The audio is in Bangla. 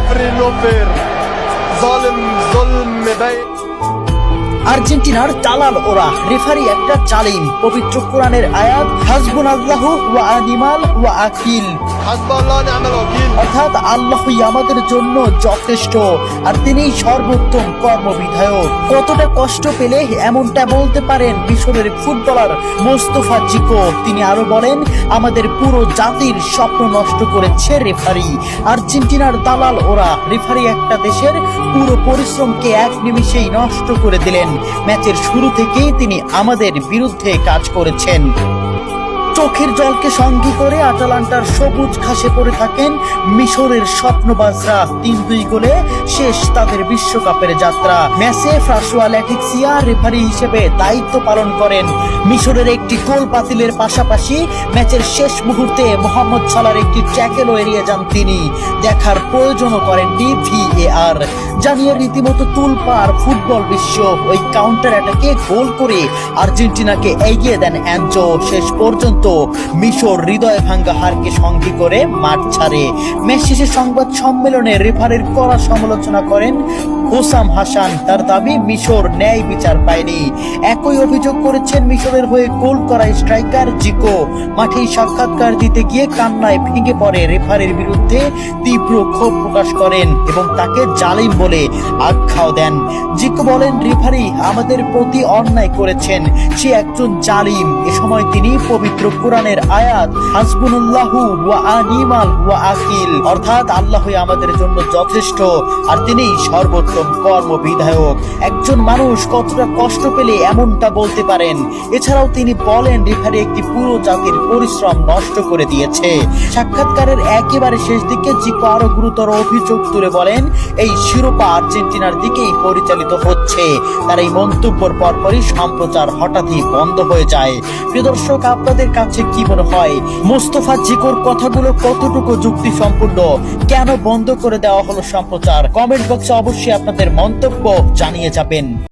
ريفري نو فير ظالم ظلم مبين আর্জেন্টিনার দালাল ওরা, রেফারি একটা জালিম। পবিত্র কোরআনের আয়াত হাসবুনাল্লাহু ওয়া নিমাল ওয়াকিল, حسب الله ونعم الوكيل। অর্থাৎ আল্লাহই আমাদের জন্য যথেষ্ট আর তিনিই সর্বোত্তম কর্মবিধায়ক। কতটা কষ্ট পেলে এমনটা বলতে পারেন মিশরের ফুটবলার মোস্তফা জিকো। তিনি আরো বলেন, আমাদের পুরো জাতির স্বপ্ন নষ্ট করেছে রেফারি। আর্জেন্টিনার দালাল ওরা, রেফারি একটা দেশের পুরো পরিশ্রমকে এক নিমিষেই নষ্ট করে দিলেন। ম্যাচের শুরু থেকেই তিনি আমাদের বিরুদ্ধে কাজ করেছেন। চোখের জলকে সঙ্গী করে আটালান্টার সবুজ ঘাসে পড়ে থাকেন মিশরের স্বপ্নবাজরা। ৩-২ গোলে শেষ তাদের বিশ্বকাপের যাত্রা। ম্যাচে ফ্রাসোয়া ল্যাটিক্সিয়া রেফারি হিসেবে দায়িত্ব পালন করেন। মিশরের একটি গোল বাতিলের পাশাপাশি ম্যাচের শেষ মুহূর্তে মোহাম্মদ সালার একটি ট্যাকেলও এড়িয়ে যান তিনি। দেখার প্রয়োজনও করেননি VAR। জানিয়ে রীতিমতো তুলপার ফুটবল বিশ্ব। ওই কাউন্টার অ্যাটাকে গোল করে আর্জেন্টিনাকে এগিয়ে দেন অ্যানজো। শেষ পর্যন্ত মিশর হৃদয় ভাঙ্গা হারকে সঙ্গী করে মাঠ ছাড়ে। ম্যাচ শেষে সংবাদ সম্মেলনে রেফারির কড়া সমালোচনা করেন হোসাম হাসান। তার দাবি, মিশর ন্যায় বিচার পায়নি। একই অভিযোগ করেছেন মিশরের হয়ে গোল করা স্ট্রাইকার জিকো। মাঠেই সাক্ষাৎকার দিতে গিয়ে কান্নায় ভেঙে পড়ে রেফারির বিরুদ্ধে তীব্র ক্ষোভ প্রকাশ করেন এবং তাকে জালিম বলে আখ্যাও দেন। জিকো বলেন, রেফারি আমাদের প্রতি অন্যায় করেছেন, সে একজন জালিম। এ সময় তিনি পবিত্র কোরআনের আয়াত হাসবুনাল্লাহু ওয়া নিমাল ওয়াকিল, অর্থাৎ আল্লাহই আমাদের জন্য যথেষ্ট আর তিনিই সর্বোত্তম কর্মবিধায়ক। একজন মানুষ কতটা কষ্ট পেলে এমনটা বলতে পারেন। এছাড়াও তিনি বলেন, রেফারি একটি পুরো জাতির পরিশ্রম নষ্ট করে দিয়েছে। সাক্ষাৎকারের একেবারে শেষ দিকে জিকো আরো গুরুতর অভিযোগ তুলে বলেন, এই শিরোপা আর্জেন্টিনার দিকেই পরিচালিত হচ্ছে। তার এই মন্তব্যের পরপরই সম্প্রচার হঠাৎই বন্ধ হয়ে যায়। প্রিয় দর্শক, আপনাদের কাছে কি মনে হয় মোস্তফা জিকোর কথাগুলো কতটুকু যুক্তি সম্পূর্ণ? কেন বন্ধ করে দেওয়া হলো সম্প্রচার? কমেন্ট বক্সে অবশ্যই আপনাদের মন্তব্য জানিয়ে যাবেন।